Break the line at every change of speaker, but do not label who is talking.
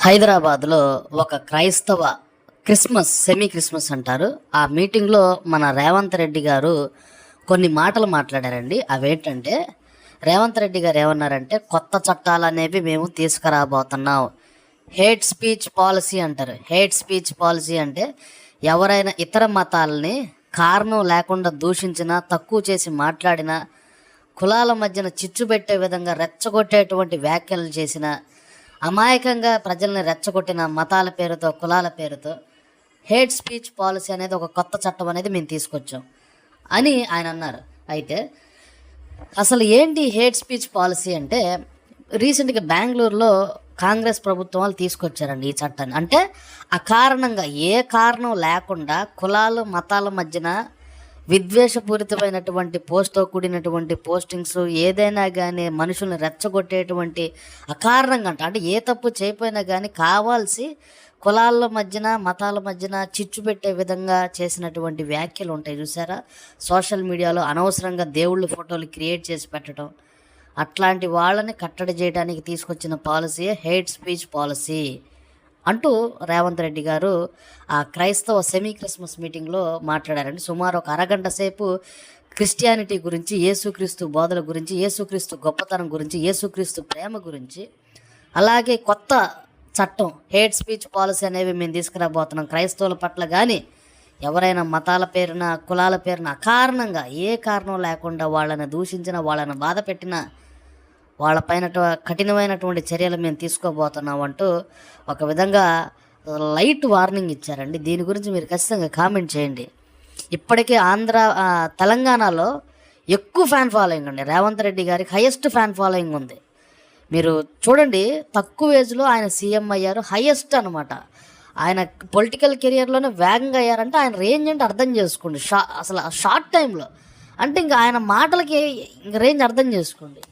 హైదరాబాద్లో ఒక క్రైస్తవ సెమీ క్రిస్మస్ అంటారు. ఆ మీటింగ్లో మన రేవంత్ రెడ్డి గారు కొన్ని మాటలు మాట్లాడారండి. అవేంటంటే, రేవంత్ రెడ్డి గారు ఏమన్నారంటే, కొత్త చట్టాలు అనేవి మేము తీసుకురాబోతున్నాం. హేట్ స్పీచ్ పాలసీ అంటారు. హేట్ స్పీచ్ పాలసీ అంటే ఎవరైనా ఇతర మతాలని కారణం లేకుండా దూషించినా, తక్కువ చేసి మాట్లాడినా, కులాల మధ్యన చిచ్చు పెట్టే విధంగా రెచ్చగొట్టేటువంటి వ్యాఖ్యలు చేసిన, అమాయకంగా ప్రజల్ని రెచ్చగొట్టిన మతాల పేరుతో, కులాల పేరుతో హేట్ స్పీచ్ పాలసీ అనేది ఒక కొత్త చట్టం అనేది మేము తీసుకొచ్చాం అని ఆయన అన్నారు. అయితే అసలు ఏంటి హేట్ స్పీచ్ పాలసీ అంటే, రీసెంట్గా బెంగళూరులో కాంగ్రెస్ ప్రభుత్వం వాళ్ళు తీసుకొచ్చారండి ఈ చట్టాన్ని. అంటే అకారణంగా, ఏ కారణం లేకుండా కులాలు మతాల మధ్యన విద్వేషపూరితమైనటువంటి పోస్ట్తో కూడినటువంటి పోస్టింగ్స్ ఏదైనా కానీ మనుషుల్ని రెచ్చగొట్టేటువంటి అకారణంగా అంటే ఏ తప్పు చేయకపోయినా కానీ కావాల్సి కులాల మధ్యన మతాల మధ్యన చిచ్చు పెట్టే విధంగా చేసినటువంటి వ్యాఖ్యలు ఉంటాయి చూసారా సోషల్ మీడియాలో. అనవసరంగా దేవుళ్ళ ఫోటోలు క్రియేట్ చేసి పెట్టడం, అట్లాంటి వాళ్ళని కట్టడి చేయడానికి తీసుకొచ్చిన పాలసీ హేట్ స్పీచ్ పాలసీ అంటూ రేవంత్ రెడ్డి గారు ఆ క్రైస్తవ సెమీ క్రిస్మస్ మీటింగ్లో మాట్లాడారండి. సుమారు ఒక అరగంట సేపు క్రిస్టియానిటీ గురించి, యేసుక్రీస్తు బోధల గురించి, యేసుక్రీస్తు గొప్పతనం గురించి, యేసుక్రీస్తు ప్రేమ గురించి, అలాగే కొత్త చట్టం హేట్ స్పీచ్ పాలసీ అనేవి మేము తీసుకురాబోతున్నాం. క్రైస్తవుల పట్ల కానీ ఎవరైనా మతాల పేరున, కులాల పేరున అకారణంగా ఏ కారణం లేకుండా వాళ్ళని దూషించిన, వాళ్ళని బాధ పెట్టిన వాళ్ళపైన కఠినమైనటువంటి చర్యలు మేము తీసుకోబోతున్నాం అంటూ ఒక విధంగా లైట్ వార్నింగ్ ఇచ్చారండి. దీని గురించి మీరు ఖచ్చితంగా కామెంట్ చేయండి. ఇప్పటికే తెలంగాణలో ఎక్కువ ఫ్యాన్ ఫాలోయింగ్ అండి. రేవంత్ రెడ్డి గారికి హైయెస్ట్ ఫ్యాన్ ఫాలోయింగ్ ఉంది. మీరు చూడండి, తక్కువ ఏజ్లో ఆయన సీఎం అయ్యారు, హైయెస్ట్ అనమాట. ఆయన పొలిటికల్ కెరియర్లోనే వేగంగా అయ్యారంటే ఆయన రేంజ్ అంటే అర్థం చేసుకోండి. అసలు షార్ట్ టైంలో అంటే ఇంకా ఆయన మాటలకి ఇంక రేంజ్ అర్థం చేసుకోండి.